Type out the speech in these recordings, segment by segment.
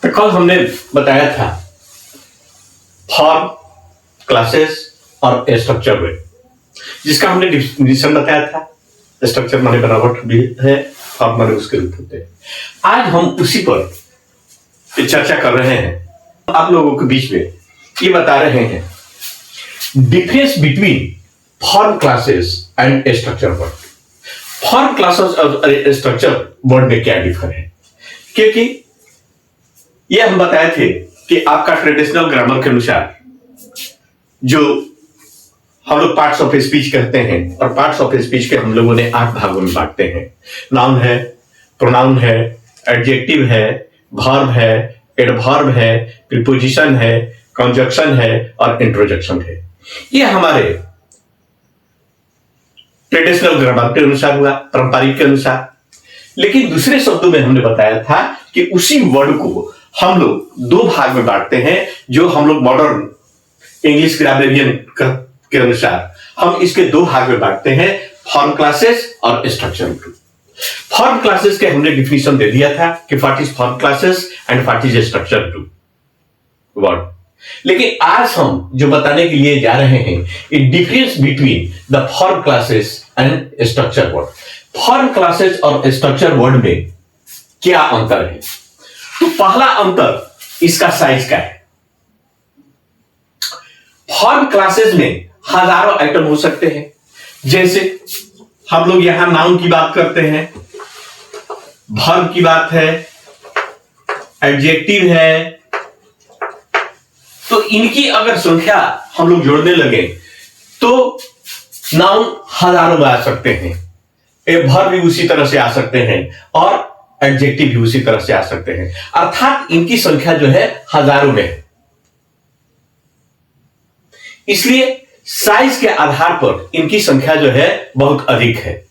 तो कल हमने बताया था फॉर्म, क्लासेस और स्ट्रक्चर में, जिसका हमने डिफिनेशन बताया था। स्ट्रक्चर माने बनावट भी है, फॉर्म माने उसके रूप होते हैं। आज हम उसी पर चर्चा कर रहे हैं। आप लोगों के बीच में ये बता रहे हैं difference between form classes and structure word. Form classes और स्ट्रक्चर वर्ड में क्या डिफर है, क्योंकि ये हम बताए थे कि आपका ट्रेडिशनल ग्रामर के अनुसार जो हम लोग पार्ट्स ऑफ स्पीच कहते हैं, और पार्ट्स ऑफ स्पीच के हम लोगों ने 8 भागों में बांटते हैं। नाउन है, प्रोनाउन है, एडजेक्टिव है, वर्ब है, एडवर्ब है, प्रीपोजिशन है, कंजक्शन है और इंट्रोजक्शन है। ये हमारे ट्रेडिशनल ग्रामर के अनुसार हुआ, पारंपरिक के अनुसार। लेकिन दूसरे शब्दों में हमने बताया था कि उसी वर्ड को हम लोग 2 भाग में बांटते हैं, जो हम लोग मॉडर्न इंग्लिश ग्रामरियन के अनुसार हम इसके 2 भाग में बांटते हैं, फॉर्म क्लासेस और स्ट्रक्चर ग्रुप। फॉर्म क्लासेस के हमने डिफिनेशन दे दिया था कि what is form classes and what is structure group word. लेकिन आज हम जो बताने के लिए जा रहे हैं difference between the form classes and structure word. Form classes और स्ट्रक्चर वर्ड में क्या अंतर है? तो पहला अंतर इसका साइज का है। फॉर्म क्लासेस में हजारों आइटम हो सकते हैं, जैसे हम लोग यहां नाउन की बात करते हैं, वर्ब की बात है, एडजेक्टिव है। तो इनकी अगर संख्या हम लोग जोड़ने लगे तो नाउन हजारों में आ सकते हैं, वर्ब भी उसी तरह से आ सकते हैं और एडजेक्टिव भी उसी तरह से आ सकते हैं। अर्थात इनकी संख्या जो है हजारों में है। इसलिए साइज के आधार पर इनकी संख्या जो है बहुत अधिक है।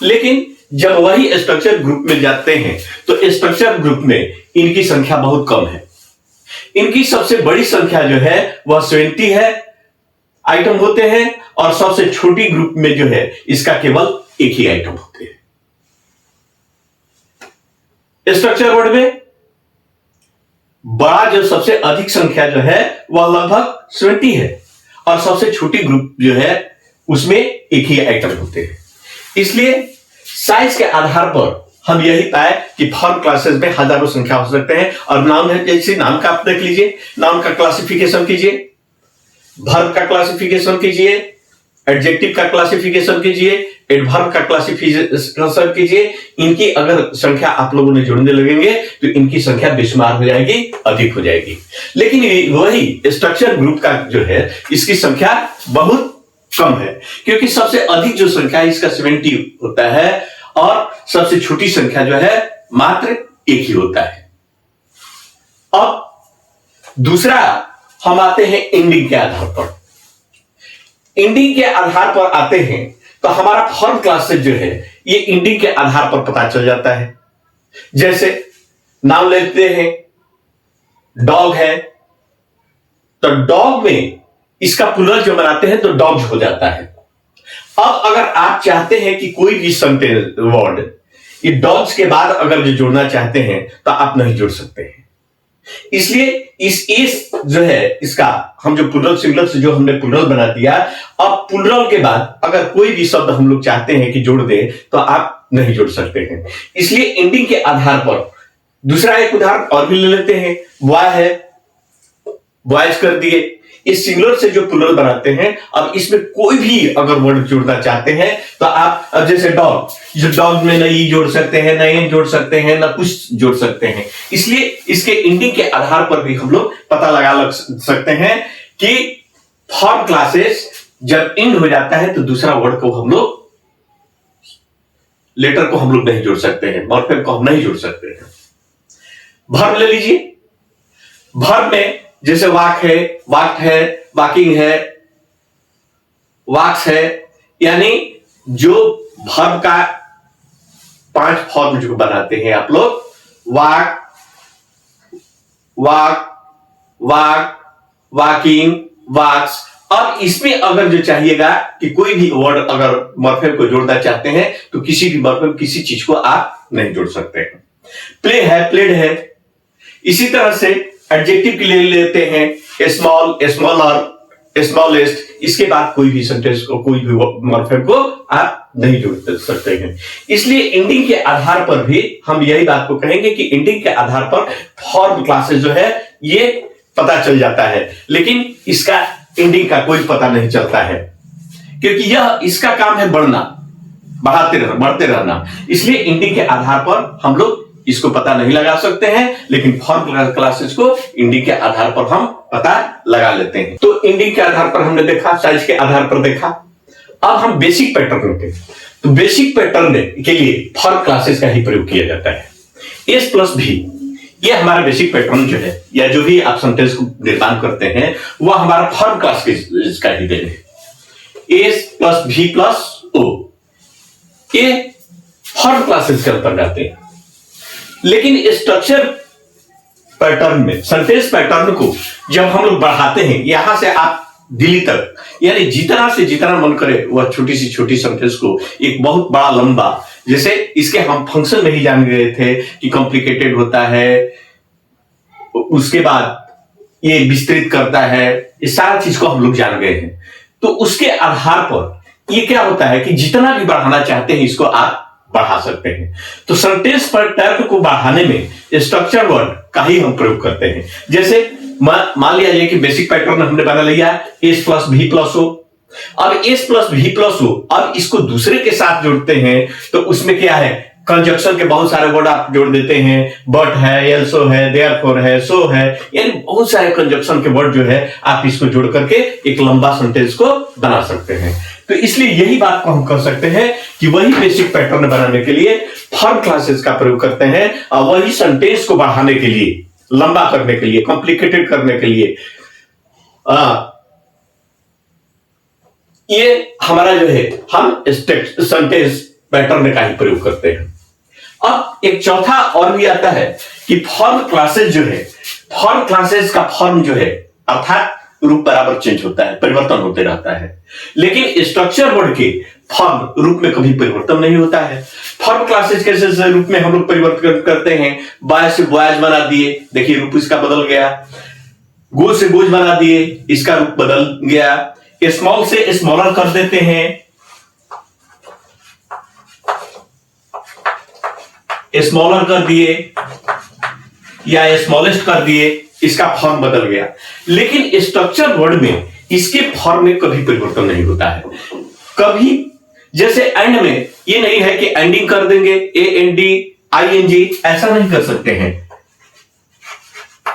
लेकिन जब वही स्ट्रक्चर ग्रुप में जाते हैं तो स्ट्रक्चर ग्रुप में इनकी संख्या बहुत कम है। इनकी सबसे बड़ी संख्या जो है वह 70 है आइटम होते हैं, और सबसे छोटी ग्रुप में जो है इसका केवल एक ही आइटम होते हैं। स्ट्रक्चर वर्ड में बड़ा जो सबसे अधिक संख्या जो है वह लगभग 70 है, और सबसे छोटी ग्रुप जो है उसमें एक ही आइटम होते हैं। इसलिए साइज के आधार पर हम यही पाए कि फॉर्म क्लासेस में हजारों संख्या हो सकते हैं। और नाउन है, जैसे नाम का आप देख लीजिए, नाउन का क्लासिफिकेशन कीजिए, वर्ब का क्लासिफिकेशन कीजिए, एडजेक्टिव का क्लासिफिकेशन कीजिए, एडवर्ब का क्लासिफिकेशन कीजिए। इनकी अगर संख्या आप लोगों ने जोड़ने लगेंगे तो इनकी संख्या बेशुमार हो जाएगी, अधिक हो जाएगी। लेकिन वही स्ट्रक्चर ग्रुप का जो है इसकी संख्या बहुत कम है, क्योंकि सबसे अधिक जो संख्या है इसका 70 होता है, और सबसे छोटी संख्या जो है मात्र एक ही होता है। अब दूसरा हम आते हैं एंडिंग के आधार पर। एंडिंग के आधार पर आते हैं तो हमारा फॉर्म क्लासेस जो है ये एंडिंग के आधार पर पता चल जाता है। जैसे नाम लेते हैं, डॉग है, तो डॉग में इसका प्लूरल जो बनाते हैं तो डॉग्स हो जाता है। अब अगर आप चाहते हैं कि कोई भी सेंटेंस वर्ड ये डॉग्स के बाद अगर जो जोड़ना चाहते हैं तो आप नहीं जोड़ सकते हैं। इसलिए इस जो है इसका हम जो प्लूरल सिंगुलर से जो हमने प्लूरल बना दिया, अब प्लूरल के बाद अगर कोई भी शब्द हम लोग चाहते हैं कि जोड़ दे तो आप नहीं जोड़ सकते हैं। इसलिए एंडिंग के आधार पर दूसरा एक उदाहरण और भी ले लेते हैं। बॉय है, बॉयज कर दिए। इस सिंगुलर से जो प्लूरल बनाते हैं, अब इसमें कोई भी अगर वर्ड जोड़ना चाहते हैं तो आप, अब जैसे डॉग, जो डॉग में ना ई जोड़ सकते हैं, ना एन जोड़ सकते हैं, ना कुछ जोड़ सकते हैं। इसलिए इसके एंडिंग के आधार पर भी हम लोग पता लगा सकते हैं कि फॉर्म क्लासेस जब एंड हो जाता है तो दूसरा वर्ड को हम लोग, लेटर को हम लोग नहीं जोड़ सकते हैं, मॉर्फेम को हम नहीं जोड़ सकते हैं। वर्ब ले लीजिए। वर्ब में जैसे वाक है, वाक्ड है, वाकिंग है, वाक्स है, यानी जो वर्ब का 5 फॉर्म जो बनाते हैं आप लोग, वाक, वाक, वाक, वाकिंग, वाक्स। अब इसमें अगर जो चाहिएगा कि कोई भी वर्ड अगर मॉर्फेम को जोड़ना चाहते हैं तो किसी भी मॉर्फेम किसी चीज को आप नहीं जोड़ सकते हैं। प्ले है, प्लेड है, इसी तरह से एडजेक्टिव के लिए लेते हैं स्मॉल, स्मॉलर, स्मॉलेस्ट। इसके बाद कोई भी सेंटेंस को, कोई भी मॉर्फेम को आप नहीं जोड़ सकते हैं। इसलिए इंडिंग के आधार पर भी हम यही बात को कहेंगे कि इंडिंग के आधार पर फॉर्म क्लासेस जो है ये पता चल जाता है, लेकिन इसका इंडिंग का कोई पता नहीं चलता है, क्योंकि यह इसका काम है बढ़ना, बढ़ते रहना। इसलिए इंडिंग के आधार पर हम लोग इसको पता नहीं लगा सकते हैं, लेकिन फॉर्म क्लासेस को इंडिंग के आधार पर हम पता लगा लेते हैं। तो इंडिंग के आधार पर हमने देखा, साइज के आधार पर देखा। अब हम बेसिक पैटर्न के, तो बेसिक पैटर्न के लिए फॉर्म क्लासेस का ही प्रयोग किया जाता है। एस प्लस भी, ये हमारा बेसिक पैटर्न जो है, या जो भी आप सेंटेंस को निर्माण करते हैं, वह हमारा फॉर्म क्लास का ही देन है। एस प्लस भी प्लस ओ, ये फॉर्म क्लासेस के अंतर्गत आते हैं। लेकिन स्ट्रक्चर पैटर्न में, सेंटेंस पैटर्न को जब हम लोग बढ़ाते हैं, यहां से आप दिल्ली तक, यानी जितना से जितना मन करे वह छोटी सी छोटी सेंटेंस को एक बहुत बड़ा लंबा, जैसे इसके हम फंक्शन नहीं जान गए थे कि कॉम्प्लिकेटेड होता है, उसके बाद ये विस्तृत करता है, ये सारा चीज को हम लोग जान गए हैं। तो उसके आधार पर ये क्या होता है कि जितना भी बढ़ाना चाहते हैं इसको आप बढ़ा सकते हैं। तो सेंटेंस पैटर्न को बढ़ाने में स्ट्रक्चर वर्ड का ही हम प्रयोग करते हैं। जैसे मान लिया जाए कि बेसिक पैटर्न हमने बना लिया एस प्लस भी प्लस ओ, अब एस प्लस भी प्लस ओ, अब इसको दूसरे के साथ जोड़ते हैं तो उसमें क्या है, कंजक्शन के बहुत सारे वर्ड आप जोड़ देते हैं, बट है, एल्सो है, देयरफॉर है, सो है, यानी बहुत सारे कंजक्शन के वर्ड जो है आप इसको जोड़ करके एक लंबा सेंटेंस को बना सकते हैं। तो इसलिए यही बात को हम कर सकते हैं कि वही बेसिक पैटर्न बनाने के लिए फॉर्म क्लासेस का प्रयोग करते हैं, और वही सेंटेंस को बढ़ाने के लिए, लंबा करने के लिए, कॉम्प्लिकेटेड करने के लिए ये हमारा जो है हम सेंटेंस पैटर्न का ही प्रयोग करते हैं। अब एक चौथा और भी आता है कि फॉर्म क्लासेस जो है, फॉर्म क्लासेस का फॉर्म जो है अर्थात रूप बराबर चेंज होता है, परिवर्तन होते रहता है, लेकिन स्ट्रक्चर वर्ड के फॉर्म रूप में कभी परिवर्तन नहीं होता है। फॉर्म क्लासेस कैसे रूप में हम लोग परिवर्तन करते हैं, बॉय से बॉयज बना दिए, देखिए रूप इसका बदल गया, गो से गोज बना दिए, इसका रूप बदल गया, स्मॉल से स्मॉलर कर देते हैं, स्मॉलर कर दिए या स्मॉलेस्ट कर दिए, इसका फॉर्म बदल गया। लेकिन स्ट्रक्चर वर्ड में इसके फॉर्म में कभी परिवर्तन नहीं होता है। कभी जैसे एंड में ये नहीं है कि एंडिंग कर देंगे AND ING, ऐसा नहीं कर सकते हैं,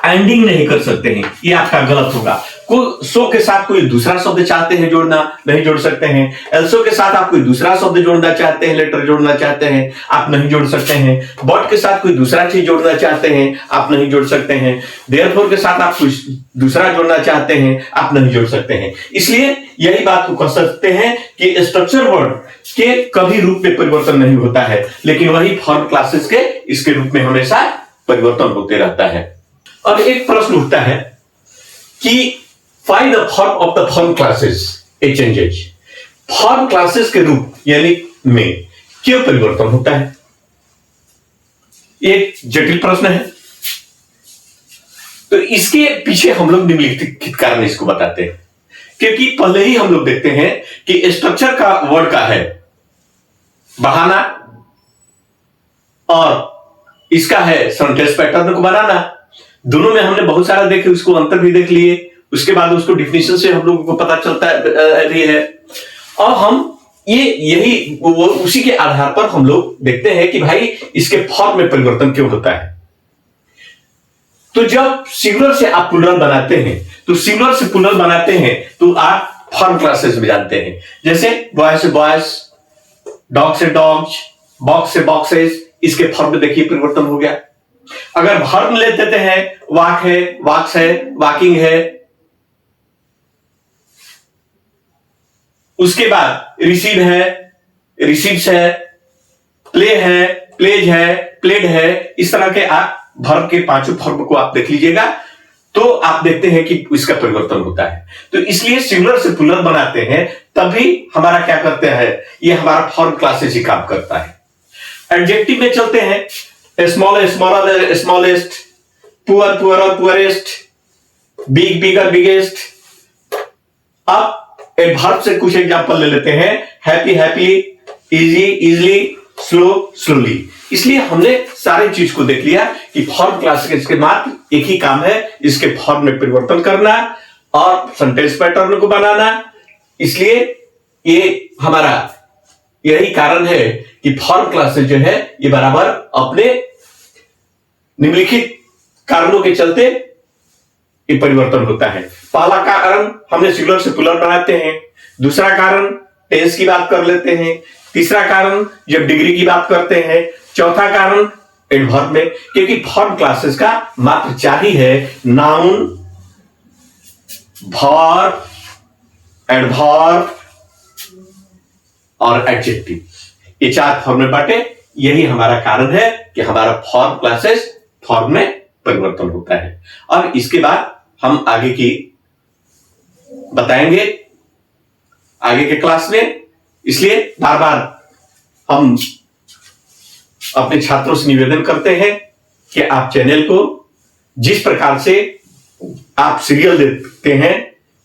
एंडिंग नहीं कर सकते हैं, ये आपका गलत होगा। सो के साथ कोई दूसरा शब्द चाहते हैं जोड़ना, नहीं जोड़ सकते हैं। एल्सो के साथ आप कोई दूसरा शब्द जोड़ना चाहते हैं, लेटर जोड़ना चाहते हैं, आप नहीं जोड़ सकते हैं। बट के साथ कोई दूसरा चीज जोड़ना चाहते हैं, आप नहीं जोड़ सकते हैं। देयरफॉर के साथ आप कुछ दूसरा जोड़ना चाहते हैं, आप नहीं जोड़ सकते हैं। इसलिए यही बात को कह सकते हैं कि स्ट्रक्चर वर्ड के कभी रूप में परिवर्तन नहीं होता है, लेकिन वही फॉर्म क्लासेस के इसके रूप में हमेशा परिवर्तन होते रहता है। अब एक प्रश्न उठता है कि find the form of the form classes it changes, form classes के रूप यानी में क्यों परिवर्तन होता है? एक जटिल प्रश्न है। तो इसके पीछे हम लोग निम्नलिखित कारण इसको बताते हैं, क्योंकि पहले ही हम लोग देखते हैं कि स्ट्रक्चर का वर्ड का है बढ़ाना और इसका है सेंटेंस पैटर्न को बनाना। दोनों में हमने बहुत सारा देखे, उसको अंतर भी देख लिए, उसके बाद उसको डिफिनेशन से हम लोगों को पता चलता है। और हम यही उसी के आधार पर हम लोग देखते हैं कि भाई इसके फॉर्म में परिवर्तन क्यों होता है। तो जब सिंगुलर से आप प्लूरल बनाते हैं, तो सिंगुलर से प्लूरल बनाते हैं तो आप फॉर्म क्लासेस में जानते हैं। जैसे बॉय से बॉयज, डॉग से डॉग्स, बॉक्स से बॉक्सेस, इसके फॉर्म में देखिए परिवर्तन हो गया। अगर वर्ब ले देते हैं, वॉक है, वॉक्स है, वॉकिंग है, उसके बाद रिसीव है, रिसीव्स है, प्ले है, प्लेज है, प्लेड है, इस तरह के आप वर्ब के पांचों फॉर्म को आप देख लीजिएगा तो आप देखते हैं कि इसका परिवर्तन होता है। तो इसलिए सिंगुलर से प्लूरल बनाते हैं तभी हमारा क्या करते हैं, ये हमारा फॉर्म क्लासेस ही काम करता है। एडजेक्टिव में चलते हैं, small, smaller, smallest, poor poor poorest, big bigger biggest. अब एक वर्ब से कुछ एग्जांपल ले लेते हैं। Happy happily, easy easily, slow slowly. इसलिए हमने सारे चीज को देख लिया कि फॉर्म क्लास के मात्र एक ही काम है, इसके फॉर्म में परिवर्तन करना और सेंटेंस पैटर्न को बनाना। इसलिए ये हमारा यही कारण है कि फॉर्म क्लासेस जो है ये बराबर अपने निम्नलिखित कारणों के चलते ये परिवर्तन होता है। पहला कारण हमने सिंगुलर से प्लूरल बनाते हैं। दूसरा कारण टेंस की बात कर लेते हैं। तीसरा कारण जब डिग्री की बात करते हैं। चौथा कारण एडवर्ब में, क्योंकि फॉर्म क्लासेस का मात्र 4 ही है, नाउन, वर्ब, एडवर्ब और एडजेक्टिव। ये 4 फॉर्म में बांटे। यही हमारा कारण है कि हमारा फॉर्म क्लासेस फॉर्म में परिवर्तन होता है। और इसके बाद हम आगे की बताएंगे आगे के क्लास में। इसलिए बार बार हम अपने छात्रों से निवेदन करते हैं कि आप चैनल को जिस प्रकार से आप सीरियल देखते हैं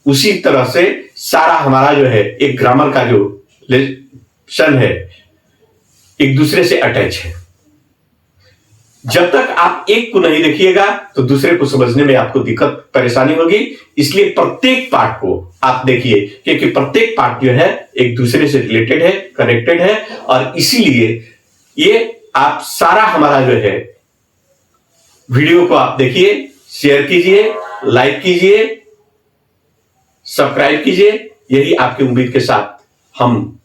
उसी तरह से सारा हमारा जो है एक ग्रामर का जो लेसन है एक दूसरे से अटैच है। जब तक आप एक को नहीं देखिएगा तो दूसरे को समझने में आपको दिक्कत परेशानी होगी। इसलिए प्रत्येक पार्ट को आप देखिए, क्योंकि प्रत्येक पार्ट जो है एक दूसरे से रिलेटेड है, कनेक्टेड है। और इसीलिए ये आप सारा हमारा जो है वीडियो को आप देखिए, शेयर कीजिए, लाइक कीजिए, सब्सक्राइब कीजिए। यही आपकी उम्मीद के साथ हम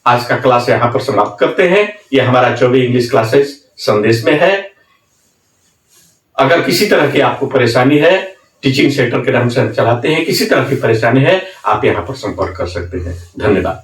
आज का क्लास यहां पर समाप्त करते हैं। यह हमारा 24 इंग्लिश क्लासेस संदेश में है। अगर किसी तरह की आपको परेशानी है, टीचिंग सेंटर के नाम से चलाते हैं, किसी तरह की परेशानी है, आप यहां पर संपर्क कर सकते हैं। धन्यवाद।